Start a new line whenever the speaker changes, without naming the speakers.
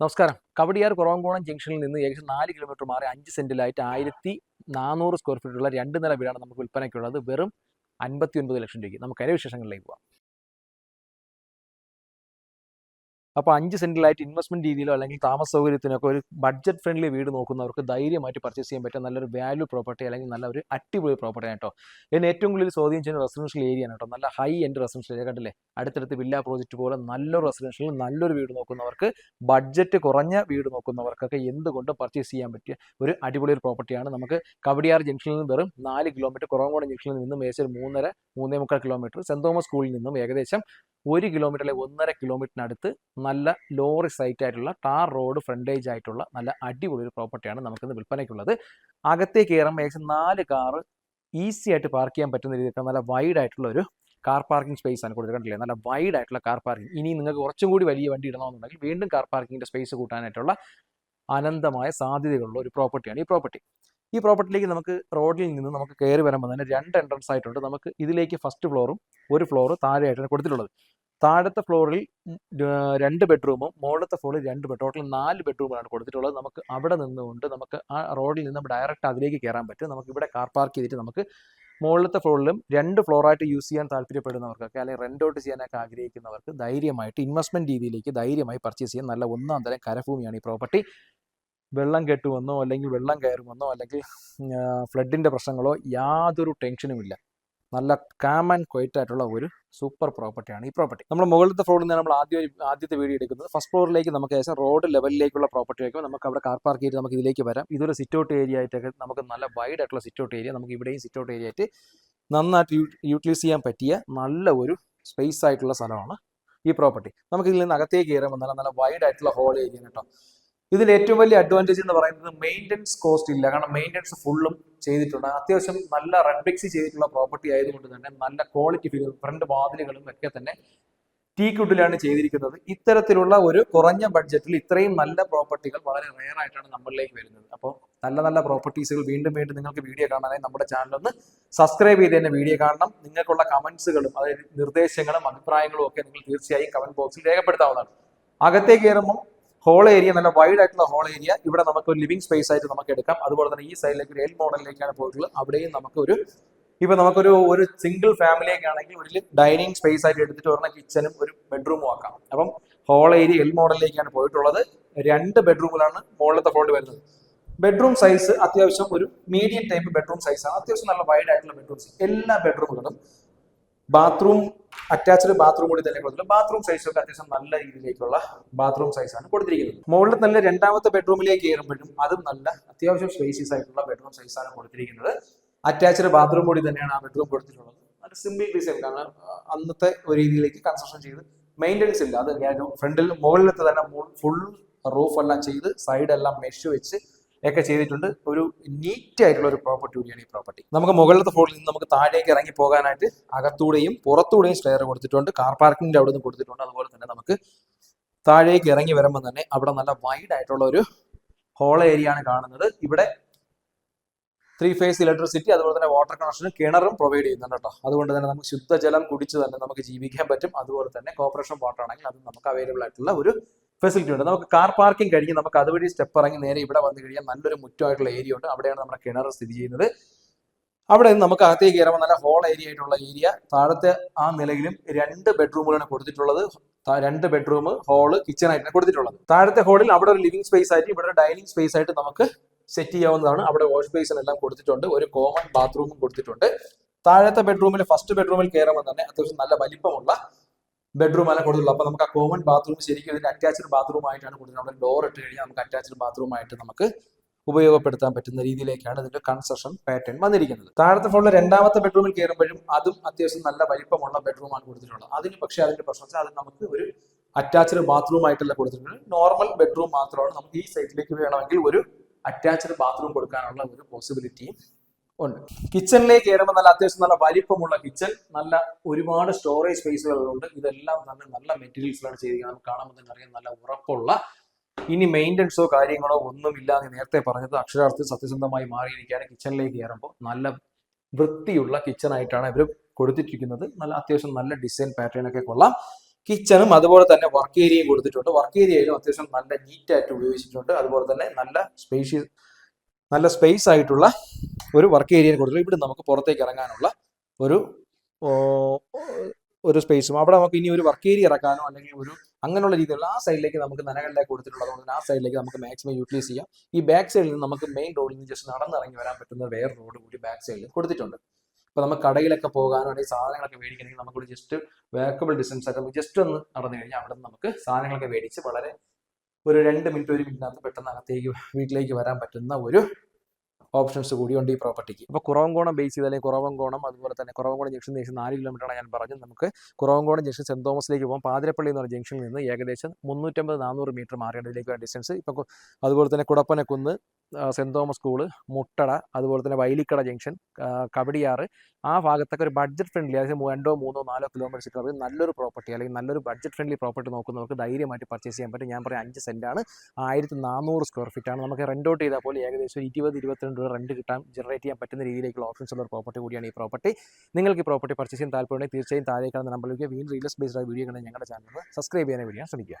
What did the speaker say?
നമസ്കാരം. കവടിയാർ കുറവങ്കോണം ജംഗ്ഷനിൽ നിന്ന് ഏകദേശം 4 കിലോമീറ്റർ മാറി 5 സെന്റിലായിട്ട് 1400 സ്ക്വയർ ഫീറ്റുള്ള 2 നില വീടാണ് നമുക്ക് വിൽപ്പനയ്ക്കുള്ളത്. വെറും 59 ലക്ഷം രൂപയ്ക്ക്. നമുക്ക് അതിന്റെ വിശേഷങ്ങളിലേക്ക് പോകാം. അപ്പോൾ 5 സെന്റിലായിട്ട് ഇൻവെസ്റ്റ്മെന്റ് രീതിയിലോ അല്ലെങ്കിൽ താമസ സൗകര്യത്തിനൊക്കെ ഒരു ബഡ്ജറ്റ് ഫ്രണ്ട്ലി വീട് നോക്കുന്നവർക്ക് ധൈര്യമായിട്ട് പർച്ചേസ് ചെയ്യാൻ പറ്റിയ നല്ലൊരു വാല്യൂ പ്രോപ്പർട്ടി അല്ലെങ്കിൽ നല്ലൊരു അടിപൊളി പ്രോപ്പർട്ടി ആണ് കേട്ടോ. ഇതിന് ഏറ്റവും കൂടുതൽ സ്വാധീനം ചെയ്യുന്ന റെസിഡൻഷ്യൽ ഏരിയ ആണ് കേട്ടോ. നല്ല ഹൈ എൻഡ് റെസിഡൻഷ്യൽ ഏരിയ കണ്ടില്ലേ, അടുത്തടുത്ത് വില്ല പ്രോജക്റ്റ് പോലെ നല്ലൊരു റെസിഡൻഷ്യൽ നല്ലൊരു വീട് നോക്കുന്നവർക്ക്, ബഡ്ജറ്റ് കുറഞ്ഞ വീട് നോക്കുന്നവർക്കൊക്കെ എന്തുകൊണ്ടും പർച്ചേസ് ചെയ്യാൻ പറ്റിയ ഒരു അടിപൊളി ഒരു പ്രോപ്പർട്ടിയാണ്. നമുക്ക് കവടിയാർ ജംഗ്ഷനിൽ നിന്ന് വെറും 4 കിലോമീറ്റർ, കുറവങ്കോണം ജംഗ്ഷനിൽ നിന്നും ഏകദേശം 3.5 കിലോമീറ്റർ, സെന്റ് തോമസ് സ്കൂളിൽ നിന്നും ഏകദേശം 1 കിലോമീറ്റർ അല്ലെങ്കിൽ 1.5 കിലോമീറ്ററിനടുത്ത് നല്ല ലോറി സൈറ്റ് ആയിട്ടുള്ള ടാർ റോഡ് ഫ്രണ്ടേജ് ആയിട്ടുള്ള നല്ല അടിപൊളി ഒരു പ്രോപ്പർട്ടിയാണ് നമുക്കിന്ന് വിൽപ്പനയ്ക്കുള്ളത്. അകത്തേക്ക് കയറുമ്പോൾ ഏകദേശം 4 കാറ് ഈസി ആയിട്ട് പാർക്ക് ചെയ്യാൻ പറ്റുന്ന രീതിയിൽ നല്ല വൈഡ് ആയിട്ടുള്ള ഒരു കാർ പാർക്കിംഗ് സ്പേസ് ആണ് കൊടുത്തത്. കണ്ടില്ലേ, നല്ല വൈഡ് ആയിട്ടുള്ള കാർ പാർക്കിംഗ്. ഇനി നിങ്ങൾക്ക് കുറച്ചും കൂടി വലിയ വണ്ടി ഇടണമെന്നുണ്ടെങ്കിൽ വീണ്ടും കാർ പാർക്കിങ്ങിന്റെ സ്പേസ് കൂട്ടാനായിട്ടുള്ള അനന്തമായ സാധ്യതകളുള്ള ഒരു പ്രോപ്പർട്ടിയാണ് ഈ പ്രോപ്പർട്ടിയിലേക്ക് നമുക്ക് റോഡിൽ നിന്ന് നമുക്ക് കയറി വരുമ്പോൾ തന്നെ 2 എൻട്രൻസ് ആയിട്ടുണ്ട്. നമുക്ക് ഇതിലേക്ക് ഫസ്റ്റ് ഫ്ലോറും ഒരു ഫ്ലോർ താഴെയായിട്ടാണ് കൊടുത്തിട്ടുള്ളത്. താഴത്തെ ഫ്ലോറിൽ 2 ബെഡ്റൂമും മുകളിലത്തെ ഫ്ലോറിൽ 2 ബെഡ്, ടോട്ടൽ 4 ബെഡ്റൂമാണ് കൊടുത്തിട്ടുള്ളത്. നമുക്ക് അവിടെ നിന്നുകൊണ്ട് നമുക്ക് ആ റോഡിൽ നിന്ന് ഡയറക്റ്റ് അതിലേക്ക് കയറാൻ പറ്റും. നമുക്ക് ഇവിടെ കാർ പാർക്ക് ചെയ്തിട്ട് നമുക്ക് മുകളിലത്തെ ഫ്ലോറിലും 2 ഫ്ലോറായിട്ട് യൂസ് ചെയ്യാൻ താല്പര്യപ്പെടുന്നവർക്കൊക്കെ അല്ലെങ്കിൽ റെന്റ് ഔട്ട് ചെയ്യാനൊക്കെ ആഗ്രഹിക്കുന്നവർക്ക് ധൈര്യമായിട്ട് ഇൻവെസ്റ്റ്മെന്റ് രീതിയിലേക്ക് ധൈര്യമായി പർച്ചേസ് ചെയ്യാൻ നല്ല ഒന്നാം തരം കരഭൂമിയാണ് ഈ പ്രോപ്പർട്ടി. വെള്ളം കെട്ടുമെന്നോ അല്ലെങ്കിൽ വെള്ളം കയറുമെന്നോ അല്ലെങ്കിൽ ഫ്ലഡിന്റെ പ്രശ്നങ്ങളോ യാതൊരു ടെൻഷനുമില്ല. നല്ല കാം ആൻഡ് ക്വയറ്റ് ആയിട്ടുള്ള ഒരു സൂപ്പർ പ്രോപ്പർട്ടിയാണ് ഈ പ്രോപ്പർട്ടി. നമ്മൾ മുകളിലത്തെ ഫ്ലോറിൽ നിന്ന് നമ്മൾ ആദ്യത്തെ വീഡിയോ എടുക്കുന്നത് ഫസ്റ്റ് ഫ്ലോറിലേക്ക് നമുക്ക് ഏകദേശം റോഡ് ലെവലിലേക്കുള്ള പ്രോപ്പർട്ടി വയ്ക്കുമ്പോൾ നമുക്ക് അവിടെ കാർ പാർക്ക് ചെയ്ത് നമുക്ക് ഇതിലേക്ക് വരാം. ഇതൊരു സിറ്റ് ഔട്ട് ഏരിയ ആയിട്ടൊക്കെ നമുക്ക് നല്ല വൈഡ് ആയിട്ടുള്ള സിറ്റ് ഔട്ട് ഏരിയ, നമുക്ക് ഇവിടെയും സിറ്റ് ഔട്ട് ഏരിയ ആയിട്ട് നന്നായിട്ട് യൂട്ടിലൈസ് ചെയ്യാൻ പറ്റിയ നല്ല ഒരു സ്പേസ് ആയിട്ടുള്ള സ്ഥലമാണ് ഈ പ്രോപ്പർട്ടി. നമുക്ക് ഇതിൽ നിന്ന് അകത്തേക്ക് കയറുമ്പോൾ നല്ല വൈഡ് ആയിട്ടുള്ള ഹോൾ ഏരിയ കേട്ടോ. ഇതിൽ ഏറ്റവും വലിയ അഡ്വാൻറ്റേജ് എന്ന് പറയുന്നത് മെയിൻ്റെനൻസ് കോസ്റ്റ് ഇല്ല. കാരണം മെയിൻ്റെനൻസ് ഫുള്ളും ചെയ്തിട്ടുണ്ട്. അത്യാവശ്യം നല്ല റെഡ് ചെയ്തിട്ടുള്ള പ്രോപ്പർട്ടി ആയതുകൊണ്ട് തന്നെ നല്ല ക്വാളിറ്റി ഫീൽ, ഫ്രണ്ട് വാതിലുകളും ഒക്കെ തന്നെ ടീക്ക് വുഡിലാണ് ചെയ്തിരിക്കുന്നത്. ഇത്തരത്തിലുള്ള ഒരു കുറഞ്ഞ ബഡ്ജറ്റിൽ ഇത്രയും നല്ല പ്രോപ്പർട്ടികൾ വളരെ റെയർ ആയിട്ടാണ് നമ്മളിലേക്ക് വരുന്നത്. അപ്പോൾ നല്ല പ്രോപ്പർട്ടീസുകൾ വീണ്ടും നിങ്ങൾക്ക് വീഡിയോ കാണാനായി നമ്മുടെ ചാനൽ ഒന്ന് സബ്സ്ക്രൈബ് ചെയ്ത് തന്നെ വീഡിയോ കാണണം. നിങ്ങൾക്കുള്ള കമന്റ്സുകളും അതായത് നിർദ്ദേശങ്ങളും അഭിപ്രായങ്ങളും ഒക്കെ നിങ്ങൾ തീർച്ചയായും കമന്റ് ബോക്സിൽ രേഖപ്പെടുത്താവുന്നതാണ്. അകത്തേക്ക് കയറുമ്പോൾ ഹോൾ ഏരിയ നല്ല വൈഡ് ആയിട്ടുള്ള ഹോൾ ഏരിയ, ഇവിടെ നമുക്ക് ഒരു ലിവിംഗ് സ്പേസ് ആയിട്ട് നമുക്ക് എടുക്കാം. അതുപോലെ തന്നെ ഈ സൈഡിലേക്ക് ഒരു എൽ മോഡലിലേക്കാണ് പോയിട്ടുള്ളത്. അവിടെയും നമുക്കൊരു ഒരു സിംഗിൾ ഫാമിലിയൊക്കെ ആണെങ്കിൽ ഒരു ഡൈനിങ് സ്പേസ് ആയിട്ട് എടുത്തിട്ട് ഒരെണ്ണം കിച്ചനും ഒരു ബെഡ്റൂമും ആക്കാം. അപ്പം ഹോൾ ഏരിയ എൽ മോഡലിലേക്കാണ് പോയിട്ടുള്ളത്. 2 ബെഡ്റൂമിലാണ് മുകളിലത്തെ ഫ്ലോറിൽ വരുന്നത്. ബെഡ്റൂം സൈസ് അത്യാവശ്യം ഒരു മീഡിയം ടൈപ്പ് ബെഡ്റൂം സൈസാണ്. അത്യാവശ്യം നല്ല വൈഡ് ആയിട്ടുള്ള ബെഡ്റൂംസ്. എല്ലാ ബെഡ്റൂമുകളും ബാത്റൂം അറ്റാച്ച്ഡ് ബാത്റൂം കൂടി തന്നെ കൊടുത്തിട്ടുണ്ട്. ബാത്റൂം സൈസൊക്കെ അത്യാവശ്യം നല്ല രീതിയിലേക്കുള്ള ബാത്റൂം സൈസാണ് കൊടുത്തിരിക്കുന്നത്. മുകളിൽ നല്ല 2ാമത്തെ ബെഡ്റൂമിലേക്ക് കയറുമ്പോഴും അതും നല്ല അത്യാവശ്യം സ്പേഷ്യസ് ആയിട്ടുള്ള ബെഡ്റൂം സൈസാണ് കൊടുത്തിരിക്കുന്നത്. അറ്റാച്ച്ഡ് ബാത്റൂം കൂടി തന്നെയാണ് ആ ബെഡ്റൂം കൊടുത്തിട്ടുള്ളത്. നല്ല സിമ്പിൾ ഡിസൈൻ, കാരണം അന്നത്തെ ഒരു രീതിയിലേക്ക് കൺസ്ട്രക്ഷൻ ചെയ്ത് മെയിൻ്റെനൻസ് ഇല്ല. അത് ഞാൻ ഫ്രണ്ടിൽ മുകളിലത്തെ തന്നെ ഫുൾ റൂഫ് എല്ലാം ചെയ്ത് സൈഡെല്ലാം മെഷ് വെച്ച് ഒക്കെ ചെയ്തിട്ടുണ്ട്. ഒരു നീറ്റ് ആയിട്ടുള്ള ഒരു പ്രോപ്പർട്ടി കൂടിയാണ് ഈ പ്രോപ്പർട്ടി. നമുക്ക് മുകളിലത്തെ ഫ്ലോറിൽ നിന്ന് നമുക്ക് താഴേക്ക് ഇറങ്ങി പോകാനായിട്ട് അകത്തൂടെയും പുറത്തൂടെയും സ്റ്റെയർ കൊടുത്തിട്ടുണ്ട്. കാർ പാർക്കിങ്ങിന്റെ അവിടെ നിന്ന് കൊടുത്തിട്ടുണ്ട്. അതുപോലെ തന്നെ നമുക്ക് താഴേക്ക് ഇറങ്ങി വരുമ്പോൾ തന്നെ അവിടെ നല്ല വൈഡ് ആയിട്ടുള്ള ഒരു ഹോൾ ഏരിയ ആണ് കാണുന്നത്. ഇവിടെ 3 ഫേസ് ഇലക്ട്രിസിറ്റി, അതുപോലെ തന്നെ വാട്ടർ കണക്ഷനും കിണറും പ്രൊവൈഡ് ചെയ്യുന്നുണ്ട് കേട്ടോ. അതുകൊണ്ട് തന്നെ നമുക്ക് ശുദ്ധജലം കുടിച്ച് തന്നെ നമുക്ക് ജീവിക്കാൻ പറ്റും. അതുപോലെ തന്നെ കോർപ്പറേഷൻ വാട്ടർ ആണെങ്കിൽ അത് നമുക്ക് അവൈലബിൾ ആയിട്ടുള്ള ഒരു ഫെസിലിറ്റി ഉണ്ട്. നമുക്ക് കാർ പാർക്കിംഗ് കഴിഞ്ഞ് നമുക്ക് അതുവഴി സ്റ്റെപ്പ് ഇറങ്ങി നേരെ ഇവിടെ വന്നു കഴിഞ്ഞാൽ നല്ലൊരു മുറ്റമായിട്ടുള്ള ഏരിയ ഉണ്ട്. അവിടെയാണ് നമ്മുടെ കിണർ സ്ഥിതി ചെയ്യുന്നത്. അവിടെ നിന്ന് നമുക്ക് അകത്തേക്ക് കയറുമ്പോൾ നല്ല ഹോൾ ഏരിയ ആയിട്ടുള്ള ഏരിയ. താഴത്തെ ആ നിലയിലും 2 ബെഡ്റൂമുകളാണ് കൊടുത്തിട്ടുള്ളത്. 2 ബെഡ്റൂം, ഹോള്, കിച്ചൺ ആയിട്ടാണ് കൊടുത്തിട്ടുള്ളത്. താഴത്തെ ഹോളിൽ അവിടെ ഒരു ലിവിംഗ് സ്പേസ് ആയിട്ട് ഇവിടെ ഒരു ഡൈനിങ് സ്പേസ് ആയിട്ട് നമുക്ക് സെറ്റ് ചെയ്യാവുന്നതാണ്. അവിടെ വാഷ് ബേസിനെല്ലാം കൊടുത്തിട്ടുണ്ട്. ഒരു കോമൺ ബാത്റൂമും കൊടുത്തിട്ടുണ്ട്. താഴത്തെ ബെഡ്റൂമിൽ ഫസ്റ്റ് ബെഡ്റൂമിൽ കയറുമ്പോൾ തന്നെ അത്യാവശ്യം നല്ല വലിപ്പമുള്ള ബെഡ്റൂം എല്ലാം കൊടുത്തിട്ടുള്ളൂ. അപ്പൊ നമുക്ക് ആ കോമൺ ബാത്റൂം ശരിക്കും ഇതിന്റെ അറ്റാച്ച്ഡ് ബാത്റൂം ആയിട്ടാണ് കൊടുത്തിട്ടുള്ളത്. അവിടെ ഡോർ ഇട്ട് കഴിഞ്ഞാൽ നമുക്ക് അറ്റാച്ച്ഡ് ബാത്റൂം ആയിട്ട് നമുക്ക് ഉപയോഗപ്പെടുത്താൻ പറ്റുന്ന രീതിയിലേക്കാണ് ഇതിന്റെ കൺസ്ട്രക്ഷൻ പാറ്റേൺ വന്നിരിക്കുന്നത്. താഴത്തെ ഫ്ലോറിൽ 2ാമത്തെ ബെഡ്റൂമിൽ കയറുമ്പോഴും അതും അത്യാവശ്യം നല്ല വലിപ്പമുള്ള ബെഡ്റൂമാണ് കൊടുത്തിട്ടുള്ളത്. അതിന് പക്ഷേ അതിന്റെ പ്രശ്നം വെച്ചാൽ അത് നമുക്ക് ഒരു അറ്റാച്ച്ഡ് ബാത്റൂം ആയിട്ടല്ല കൊടുത്തിട്ടുള്ളത്. നോർമൽ ബെഡ്റൂം മാത്രമാണ്. നമുക്ക് ഈ സൈറ്റിലേക്ക് വേണമെങ്കിൽ ഒരു അറ്റാച്ച്ഡ് ബാത്റൂം കൊടുക്കാനുള്ള ഒരു പോസിബിലിറ്റിയും ഉണ്ട്. കിച്ചണിലേക്ക് കയറുമ്പോൾ നല്ല അത്യാവശ്യം നല്ല വലിപ്പമുള്ള കിച്ചൺ, നല്ല ഒരുപാട് സ്റ്റോറേജ് സ്പേസുകളുണ്ട്. ഇതെല്ലാം തന്നെ നല്ല മെറ്റീരിയൽസിലാണ് ചെയ്തിരിക്കുന്നത്. നമുക്ക് കാണുമ്പോൾ തന്നെ അറിയാം നല്ല ഉറപ്പുള്ള, ഇനി മെയിൻ്റെനൻസോ കാര്യങ്ങളോ ഒന്നുമില്ലാന്ന് നേരത്തെ പറഞ്ഞത് അക്ഷരാർത്ഥത്തിൽ സത്യസന്ധമായി മാറിയിരിക്കുകയാണ്. കിച്ചണിലേക്ക് കയറുമ്പോൾ നല്ല വൃത്തിയുള്ള കിച്ചൺ ആയിട്ടാണ് ഇവർ കൊടുത്തിരിക്കുന്നത്. നല്ല അത്യാവശ്യം നല്ല ഡിസൈൻ പാറ്റേൺ ഒക്കെ കൊള്ളാം. കിച്ചണും അതുപോലെ തന്നെ വർക്ക് ഏരിയയും കൊടുത്തിട്ടുണ്ട്. വർക്ക് ഏരിയയിലും അത്യാവശ്യം നല്ല നീറ്റായിട്ട് ഉപയോഗിച്ചിട്ടുണ്ട്. അതുപോലെ തന്നെ നല്ല സ്പേസ് ആയിട്ടുള്ള ഒരു വർക്ക് ഏരിയ കൊടുത്തിട്ടുണ്ട്. ഇവിടെ നമുക്ക് പുറത്തേക്ക് ഇറങ്ങാനുള്ള ഒരു ഒരു സ്പേസും അവിടെ നമുക്ക് ഇനി ഒരു വർക്ക് ഏരിയ ഇറക്കാനോ അല്ലെങ്കിൽ ഒരു അങ്ങനെയുള്ള രീതിയിലുള്ള ആ സൈഡിലേക്ക് നമുക്ക് നനകളിലേക്ക് കൊടുത്തിട്ടുള്ളത്. അതുകൊണ്ട് ആ സൈഡിലേക്ക് നമുക്ക് മാക്സിമം യൂട്ടിലൈസ് ചെയ്യാം. ഈ ബാക്ക് സൈഡിൽ നിന്ന് നമുക്ക് മെയിൻ റോഡിൽ നിന്ന് ജസ്റ്റ് നടന്നിറങ്ങി വരാൻ പറ്റുന്ന വേറെ റോഡ് കൂടി ബാക്ക് സൈഡിൽ കൊടുത്തിട്ടുണ്ട്. ഇപ്പൊ നമുക്ക് കടയിലൊക്കെ പോകാനോ അല്ലെങ്കിൽ സാധനങ്ങളൊക്കെ മേടിക്കണമെങ്കിൽ നമുക്കൊരു ജസ്റ്റ് വാക്കബിൾ ഡിസ്റ്റൻസ് ഒക്കെ ജസ്റ്റ് ഒന്ന് നടന്നു കഴിഞ്ഞാൽ അവിടെ നിന്ന് നമുക്ക് സാധനങ്ങളൊക്കെ മേടിച്ച് വളരെ ഒരു 2 മിനിറ്റ് 1 മിനിറ്റിനകത്ത് പെട്ടെന്ന് അകത്തേക്ക് വീട്ടിലേക്ക് വരാൻ പറ്റുന്ന ഒരു ഓപ്ഷൻസ് കൂടിയുണ്ട് ഈ പ്രോപ്പർട്ടിക്ക്. അപ്പോൾ കുറവൻകോണം ബേസ് ചെയ്ത് അല്ലെങ്കിൽ കുറവൻകോണം അതുപോലെ തന്നെ കുറവൻകോണം ജംഗ്ഷൻ ഏകദേശം 4 കിലോമീറ്ററാണ് ഞാൻ പറഞ്ഞു. നമുക്ക് കുറവൻകോണം ജംഗ്ഷൻ സെന്റ് തോമസിലേക്ക് പോകാം. പാതിരപ്പള്ളി എന്ന് പറഞ്ഞ ജംഗ്ഷനിൽ നിന്ന് ഏകദേശം 350-400 മീറ്റർ മാറേണ്ടതിലേക്ക് ഡിസ്റ്റൻസ്. ഇപ്പം അതുപോലെ തന്നെ കുടപ്പനക്കുന്ന്, സെന്റ് തോമസ് സ്കൂള്, മുട്ടട, അതുപോലെ തന്നെ വൈലിക്കട ജംഗ്ഷൻ, കവടിയാറ്, ആ ഭാഗത്തൊക്കെ ഒരു ബഡ്ജറ്റ് ഫ്രണ്ട്ലി അതായത് 2, 3, 4 കിലോമീറ്റർ ചുറ്റളവിൽ നല്ലൊരു പ്രോപ്പർട്ടി അല്ലെങ്കിൽ നല്ലൊരു ബഡ്ജറ്റ് ഫ്രണ്ട്ലി പ്രോപ്പർട്ടി നോക്കുന്നവർക്ക് ധൈര്യമായിട്ട് പർച്ചേസ് ചെയ്യാൻ പറ്റും. ഞാൻ പറയാം 5 സെൻറ്റാണ്, 1400 സ്ക്വയർ ഫീറ്റ് ആണ്. നമുക്ക് റെന്റ് ഔട്ട് ചെയ്താൽ പോലെ ഏകദേശം 20-22 രൂപ റെന്റ് ജനറേറ്റ് ചെയ്യാൻ പറ്റുന്ന രീതിയിലേക്കുള്ള ഓപ്ഷൻസ് ഉള്ള ഒരു പ്രോപ്പർട്ടി കൂടിയാണ് ഈ പ്രോപ്പർട്ടി. നിങ്ങൾക്ക് ഈ പ്രോപ്പർട്ടി പർച്ചേസ് ചെയ്യാൻ താല്പര്യമുണ്ടെങ്കിൽ തീർച്ചയായും താഴെ കാണുന്ന നമ്പറിലേക്ക് വീണ്ടും റിയൽ എസ്റ്റേറ്റ് ബേസ്ഡ് വീഡിയോ കണ്ട് ഞങ്ങളുടെ ചാനൽ സബ്സ്ക്രൈബ് ചെയ്യാൻ ശ്രമിക്കുക.